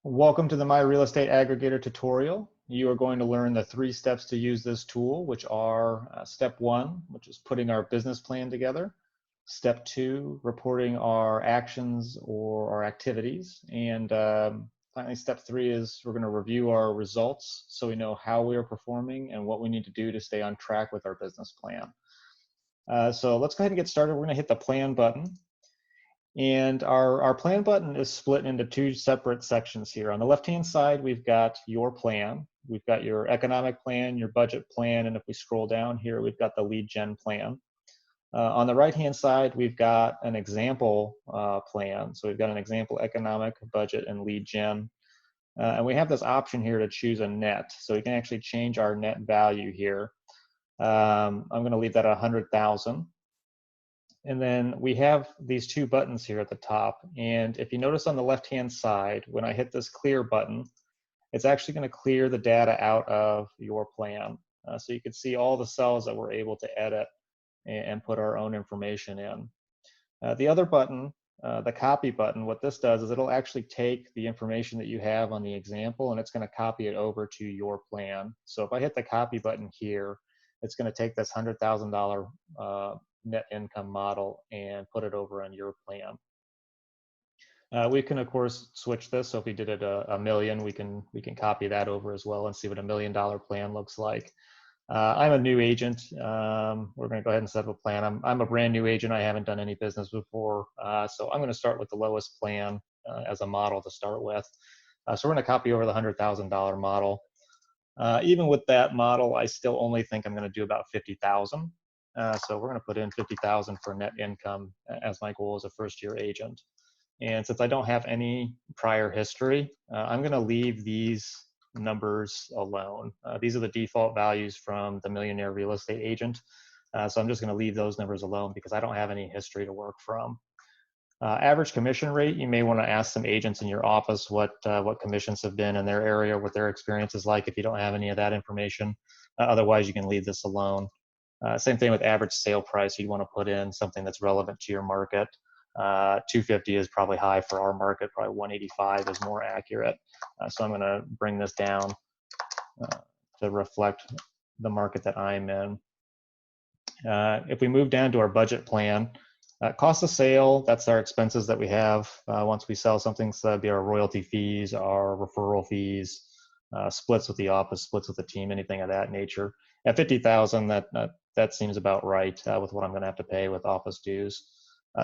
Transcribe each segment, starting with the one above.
Welcome to the My Real Estate Aggregator tutorial. You are going to learn the 3 steps to use this tool, which are step 1, which is putting our business plan together. Step 2, reporting our actions or our activities. And finally, step 3 is we're going to review our results so we know how we are performing and what we need to do to stay on track with our business plan. So let's go ahead and get started. We're going to hit the plan button. And our plan button is split into 2 separate sections here. On the left-hand side, we've got your plan. We've got your economic plan, your budget plan, and if we scroll down here, we've got the lead gen plan. On the right-hand side, we've got an example plan. So we've got an example economic, budget, and lead gen. And we have this option here to choose a net. So we can actually change our net value here. I'm going to leave that at 100,000. And then we have these 2 buttons here at the top. And if you notice on the left-hand side, when I hit this clear button, it's actually going to clear the data out of your plan. So you can see all the cells that we're able to edit and put our own information in. The other button, the copy button, what this does is it'll actually take the information that you have on the example and it's going to copy it over to your plan. So if I hit the copy button here, it's going to take this $100,000 net income model and put it over on your plan. We can of course switch this. So if we did it a million, we can copy that over as well and see what $1 million plan looks like. I'm a new agent. We're going to go ahead and set up a plan. I'm a brand new agent. I haven't done any business before. So I'm going to start with the lowest plan as a model to start with. So we're going to copy over the $100,000 model. Even with that model, I still only think I'm going to do about 50,000. So we're going to put in 50,000 for net income as my goal as a first-year agent. And since I don't have any prior history, I'm going to leave these numbers alone. These are the default values from the Millionaire Real Estate Agent. So I'm just going to leave those numbers alone because I don't have any history to work from. Average commission rate, you may want to ask some agents in your office what commissions have been in their area, what their experience is like if you don't have any of that information. Otherwise, you can leave this alone. Same thing with average sale price. You'd want to put in something that's relevant to your market. 250 is probably high for our market. Probably 185 is more accurate. So I'm going to bring this down to reflect the market that I'm in. If we move down to our budget plan, cost of sale, that's our expenses that we have once we sell something. So that'd be our royalty fees, our referral fees, splits with the office, splits with the team, anything of that nature. At 50,000, that seems about right with what I'm going to have to pay with office dues.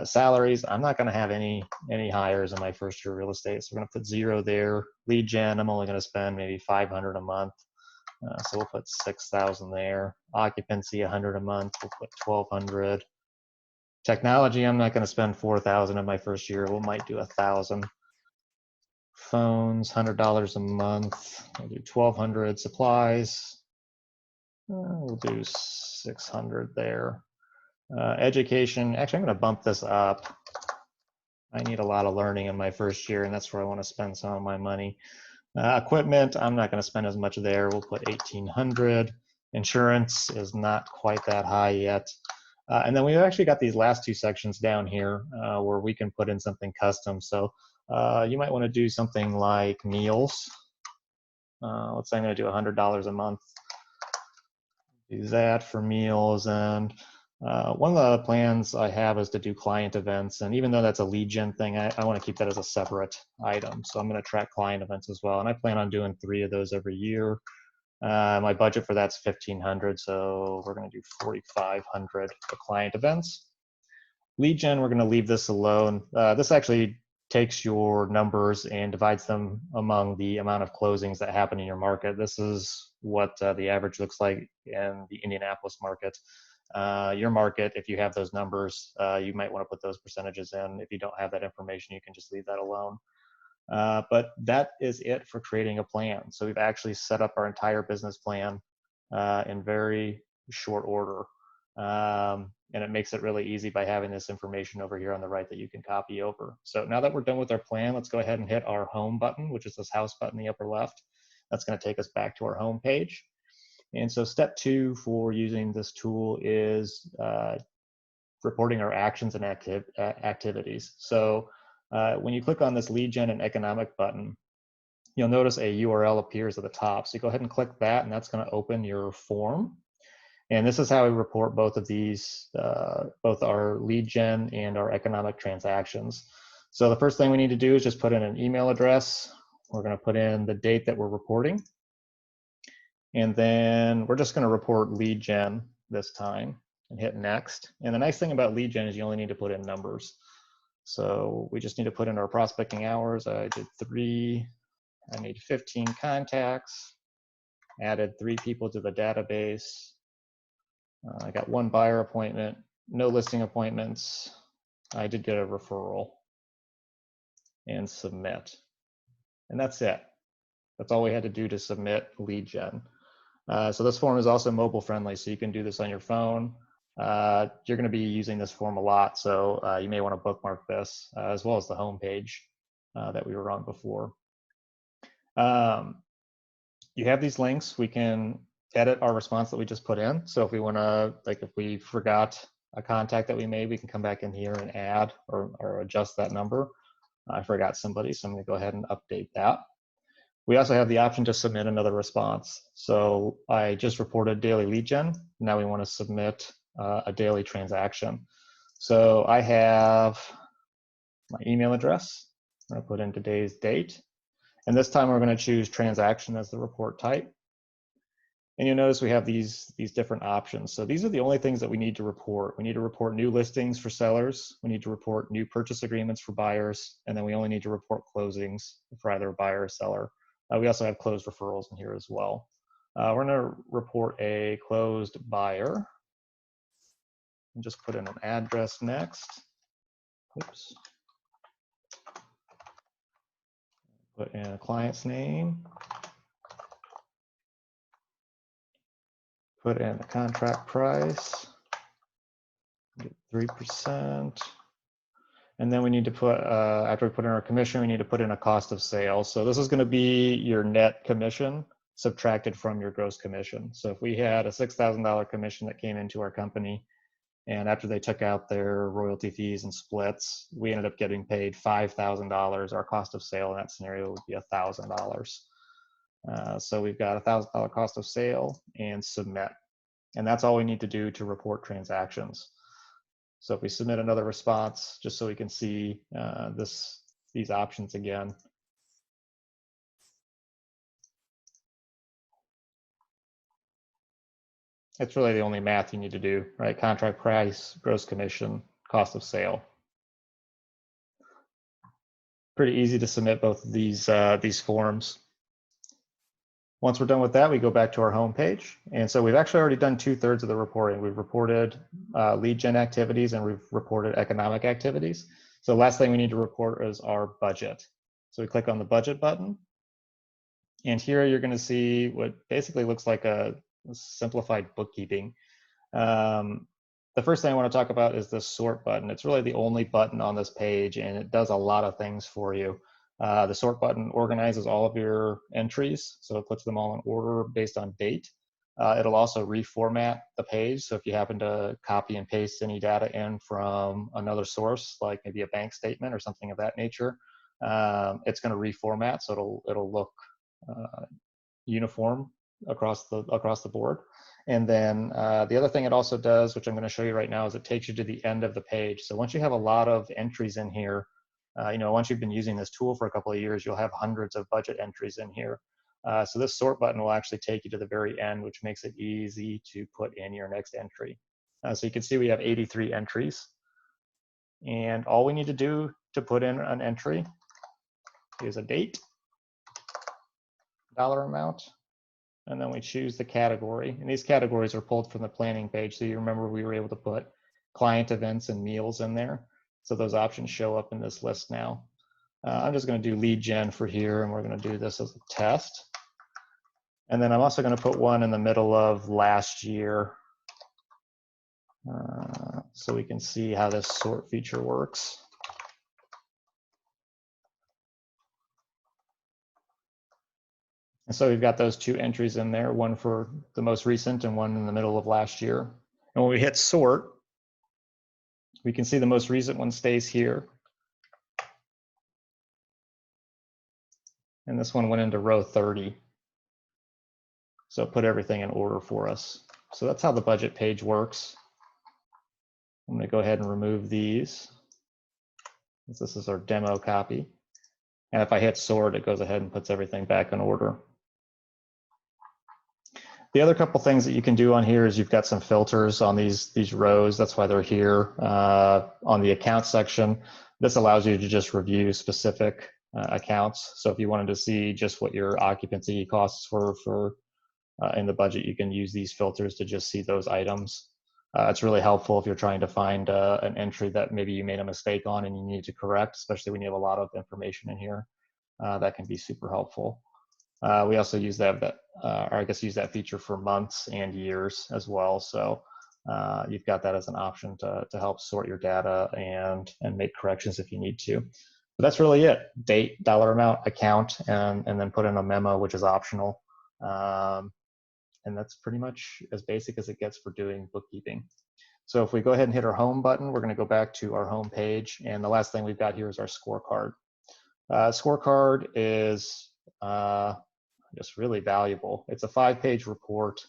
Salaries, I'm not going to have any hires in my first year real estate, so we're going to put 0 there. Lead gen, I'm only going to spend maybe 500 a month, so we'll put 6,000 there. Occupancy, 100 a month, we'll put 1,200. Technology, I'm not going to spend 4,000 in my first year. We might do 1,000. Phones, $100 a month. We'll do 1,200. Supplies, we'll do 600 there. Education, actually, I'm going to bump this up. I need a lot of learning in my first year, and that's where I want to spend some of my money. Equipment, I'm not going to spend as much there. We'll put 1,800. Insurance is not quite that high yet. And then we've actually got these last 2 sections down here where we can put in something custom. So you might want to do something like meals. Let's say I'm going to do $100 a month. Do that for meals. And one of the plans I have is to do client events. And even though that's a lead gen thing, I want to keep that as a separate item. So I'm going to track client events as well. And I plan on doing 3 of those every year. My budget for that's 1,500, so we're going to do 4,500 for client events. Lead gen, we're going to leave this alone. This actually takes your numbers and divides them among the amount of closings that happen in your market. This is what the average looks like in the Indianapolis market. Your market, if you have those numbers, you might want to put those percentages in. If you don't have that information, you can just leave that alone. But that is it for creating a plan. So we've actually set up our entire business plan in very short order. And it makes it really easy by having this information over here on the right that you can copy over. So now that we're done with our plan, let's go ahead and hit our home button, which is this house button in the upper left. That's going to take us back to our home page. And so step 2 for using this tool is reporting our actions and activities. So when you click on this lead gen and economic button, you'll notice a URL appears at the top. So you go ahead and click that, and that's going to open your form. And this is how we report both of these, both our lead gen and our economic transactions. So the first thing we need to do is just put in an email address. We're going to put in the date that we're reporting. And then we're just going to report lead gen this time and hit next. And the nice thing about lead gen is you only need to put in numbers. So we just need to put in our prospecting hours. I did 3. I need 15 contacts, added 3 people to the database. I got 1 buyer appointment, no listing appointments. I did get a referral, and submit. And that's it. That's all we had to do to submit lead gen. So this form is also mobile friendly, so you can do this on your phone. You're going to be using this form a lot, so you may want to bookmark this, as well as the home page that we were on before. You have these links. We can edit our response that we just put in. So if we want to, like if we forgot a contact that we made, we can come back in here and add or adjust that number. I forgot somebody, so I'm going to go ahead and update that. We also have the option to submit another response. So I just reported daily lead gen. Now we want to submit a daily transaction. So I have my email address. I'm going to put in today's date. And this time we're going to choose transaction as the report type. And you'll notice we have these different options. So these are the only things that we need to report. We need to report new listings for sellers. We need to report new purchase agreements for buyers. And then we only need to report closings for either a buyer or seller. We also have closed referrals in here as well. We're going to report a closed buyer. And just put in an address next. Oops. Put in a client's name. Put in the contract price. Get 3%. And then we need to put, after we put in our commission, we need to put in a cost of sales. So this is going to be your net commission subtracted from your gross commission. So if we had a $6,000 commission that came into our company, and after they took out their royalty fees and splits, we ended up getting paid $5,000. Our cost of sale in that scenario would be $1,000. So we've got $1,000 cost of sale and submit. And that's all we need to do to report transactions. So if we submit another response, just so we can see these options again. It's really the only math you need to do, right? Contract price, gross commission, cost of sale. Pretty easy to submit both of these forms. Once we're done with that, we go back to our home page. And so we've actually already done 2/3 of the reporting. We've reported lead gen activities and we've reported economic activities. So the last thing we need to report is our budget. So we click on the budget button. And here you're going to see what basically looks like a simplified bookkeeping. The first thing I want to talk about is the sort button. It's really the only button on this page, and it does a lot of things for you. The sort button organizes all of your entries, so it puts them all in order based on date. It'll also reformat the page, so if you happen to copy and paste any data in from another source, like maybe a bank statement or something of that nature, it's going to reformat, so it'll look uniform across the board. And then the other thing it also does, which I'm going to show you right now, is it takes you to the end of the page. So once you have a lot of entries in here, once you've been using this tool for a couple of years, you'll have hundreds of budget entries in here. So this sort button will actually take you to the very end, which makes it easy to put in your next entry. So you can see we have 83 entries. And all we need to do to put in an entry is a date, dollar amount, and then we choose the category. And these categories are pulled from the planning page. So you remember we were able to put client events and meals in there. So those options show up in this list now. I'm just going to do lead gen for here, and we're going to do this as a test. And then I'm also going to put one in the middle of last year so we can see how this sort feature works. And so we've got those 2 entries in there, one for the most recent and one in the middle of last year. And when we hit sort, we can see the most recent one stays here. And this one went into row 30. So it put everything in order for us. So that's how the budget page works. I'm going to go ahead and remove these. This is our demo copy. And if I hit sort, it goes ahead and puts everything back in order. The other couple things that you can do on here is you've got some filters on these rows. That's why they're here. On the account section, this allows you to just review specific accounts. So if you wanted to see just what your occupancy costs were for in the budget, you can use these filters to just see those items. It's really helpful if you're trying to find an entry that maybe you made a mistake on and you need to correct, especially when you have a lot of information in here. That can be super helpful. We also use that, or I guess use that feature for months and years as well. So you've got that as an option to help sort your data and make corrections if you need to. But that's really it. Date, dollar amount, account, and then put in a memo, which is optional. And that's pretty much as basic as it gets for doing bookkeeping. So if we go ahead and hit our home button, we're going to go back to our home page. And the last thing we've got here is our scorecard. Scorecard is just really valuable. It's a 5-page report.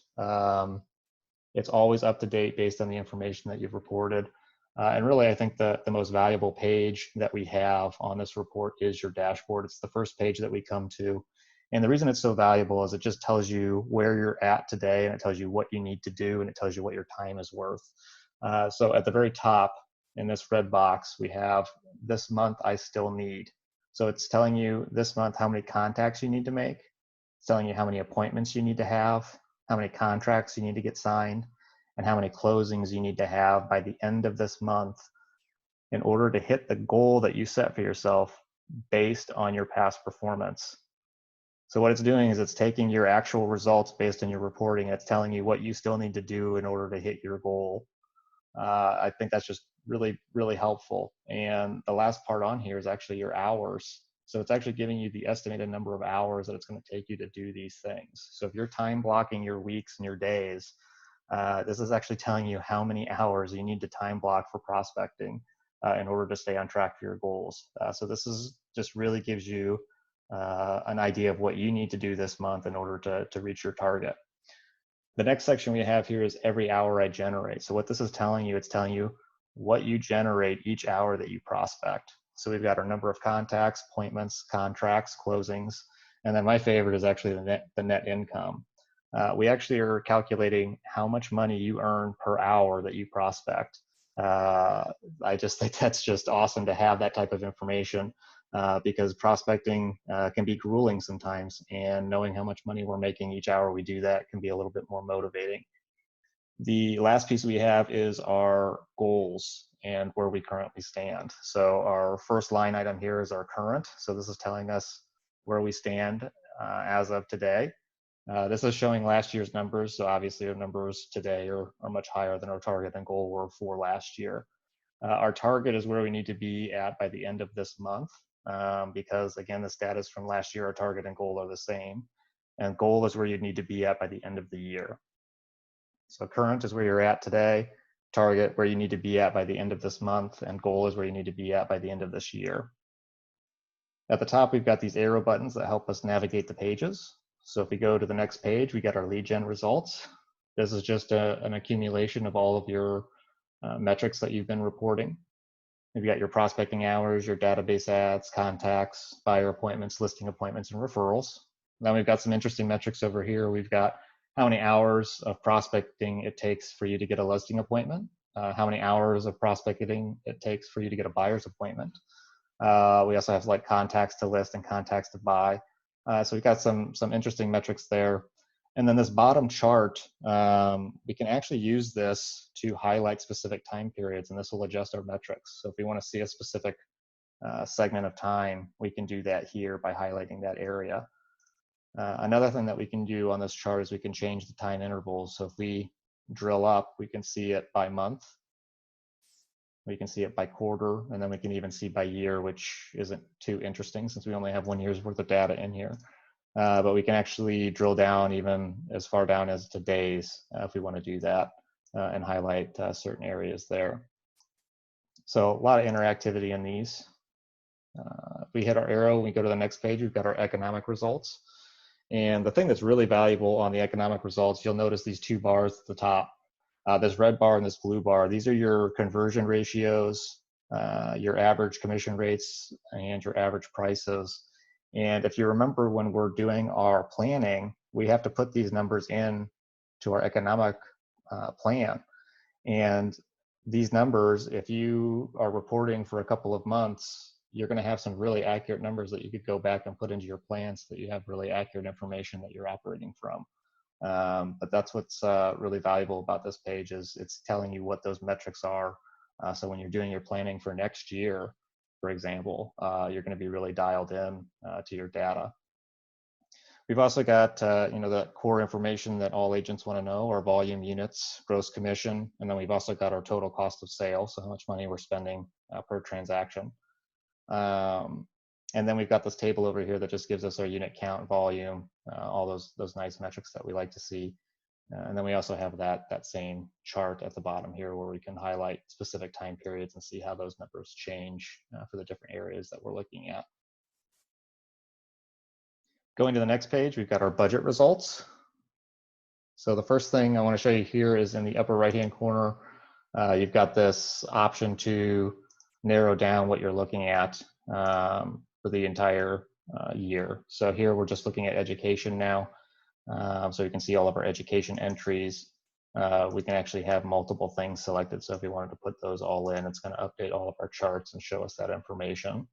It's always up to date based on the information that you've reported. And really, I think the most valuable page that we have on this report is your dashboard. It's the first page that we come to. And the reason it's so valuable is it just tells you where you're at today, and it tells you what you need to do, and it tells you what your time is worth. So at the very top in this red box, we have this month I still need. So it's telling you this month how many contacts you need to make. It's telling you how many appointments you need to have, how many contracts you need to get signed, and how many closings you need to have by the end of this month in order to hit the goal that you set for yourself based on your past performance. So what it's doing is it's taking your actual results based on your reporting. It's telling you what you still need to do in order to hit your goal. I think that's just really, really helpful. And the last part on here is actually your hours. So it's actually giving you the estimated number of hours that it's going to take you to do these things. So if you're time blocking your weeks and your days, this is actually telling you how many hours you need to time block for prospecting in order to stay on track for your goals. So this is just really gives you an idea of what you need to do this month in order to reach your target. The next section we have here is every hour I generate. So what this is telling you, it's telling you what you generate each hour that you prospect. So we've got our number of contacts, appointments, contracts, closings, and then my favorite is actually the net income. We actually are calculating how much money you earn per hour that you prospect. I just think that's just awesome to have that type of information because prospecting can be grueling sometimes, and knowing how much money we're making each hour we do that can be a little bit more motivating. The last piece we have is our goals and where we currently stand. So our first line item here is our current. So this is telling us where we stand as of today. This is showing last year's numbers. So obviously our numbers today are much higher than our target and goal were for last year. Our target is where we need to be at by the end of this month because again, the status from last year, our target and goal are the same. And goal is where you need to be at by the end of the year. So current is where you're at today, target where you need to be at by the end of this month, and goal is where you need to be at by the end of this year. At the top, we've got these arrow buttons that help us navigate the pages. So if we go to the next page, we got our lead gen results. This is just an accumulation of all of your metrics that you've been reporting. You've got your prospecting hours, your database ads, contacts, buyer appointments, listing appointments, and referrals. Then we've got some interesting metrics over here. We've got how many hours of prospecting it takes for you to get a listing appointment, how many hours of prospecting it takes for you to get a buyer's appointment. We also have like contacts to list and contacts to buy. So we've got some interesting metrics there. And then this bottom chart, we can actually use this to highlight specific time periods, and this will adjust our metrics. So if we want to see a specific segment of time, we can do that here by highlighting that area. Another thing that we can do on this chart is we can change the time intervals. So if we drill up, we can see it by month, we can see it by quarter, and then we can even see by year, which isn't too interesting since we only have 1 year's worth of data in here. But we can actually drill down even as far down as to days if we want to do that and highlight certain areas there. So a lot of interactivity in these. If we hit our arrow, we go to the next page, we've got our economic results. And the thing that's really valuable on the economic results, you'll notice these two bars at the top. This red bar and this blue bar, these are your conversion ratios, your average commission rates, and your average prices. And if you remember, when we're doing our planning, we have to put these numbers in to our economic plan. And these numbers, if you are reporting for a couple of months, you're going to have some really accurate numbers that you could go back and put into your plan so that you have really accurate information that you're operating from. But that's what's really valuable about this page, is it's telling you what those metrics are. So when you're doing your planning for next year, for example, you're going to be really dialed in to your data. We've also got the core information that all agents want to know: our volume, units, gross commission, and then we've also got our total cost of sale, so how much money we're spending per transaction. And then we've got this table over here that just gives us our unit count, volume, all those nice metrics that we like to see. And then we also have that same chart at the bottom here where we can highlight specific time periods and see how those numbers change for the different areas that we're looking at. Going to the next page, we've got our budget results. So the first thing I want to show you here is in the upper right-hand corner, you've got this option to narrow down what you're looking at for the entire year. So here we're just looking at education now. So you can see all of our education entries. We can actually have multiple things selected. So if we wanted to put those all in, it's going to update all of our charts and show us that information.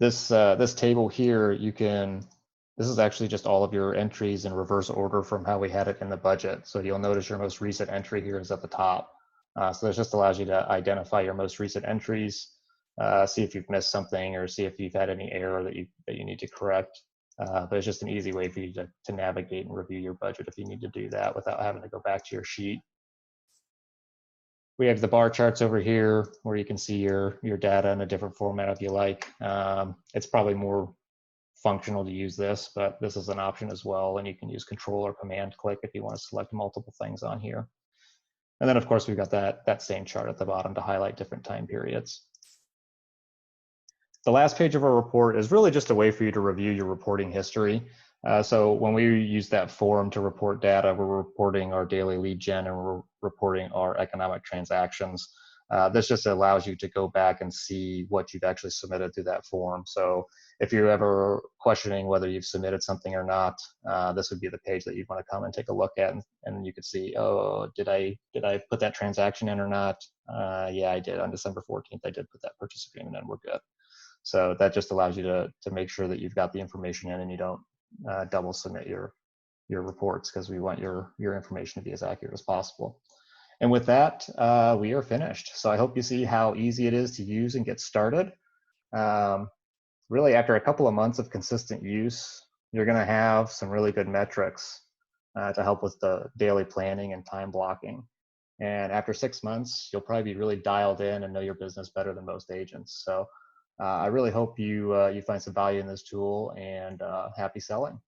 This table here, this is actually just all of your entries in reverse order from how we had it in the budget. So you'll notice your most recent entry here is at the top. So this just allows you to identify your most recent entries, see if you've missed something, or see if you've had any error that you need to correct. But it's just an easy way for you to navigate and review your budget if you need to do that without having to go back to your sheet. We have the bar charts over here where you can see your data in a different format if you like. It's probably more functional to use this, but this is an option as well, and you can use Control or Command click if you want to select multiple things on here. And then of course we've got that same chart at the bottom to highlight different time periods. The last page of our report is really just a way for you to review your reporting history. So when we use that form to report data, we're reporting our daily lead gen and we're reporting our economic transactions. This just allows you to go back and see what you've actually submitted through that form. So if you're ever questioning whether you've submitted something or not, this would be the page that you'd want to come and take a look at, and you could see, oh, did I put that transaction in or not? Yeah, I did. On December 14th, I did put that purchase agreement in. We're good. So that just allows you to make sure that you've got the information in and you don't double submit your reports, because we want your information to be as accurate as possible. And with that, we are finished. So I hope you see how easy it is to use and get started. Really, after a couple of months of consistent use, you're going to have some really good metrics to help with the daily planning and time blocking. And after 6 months, you'll probably be really dialed in and know your business better than most agents. So I really hope you find some value in this tool, and happy selling.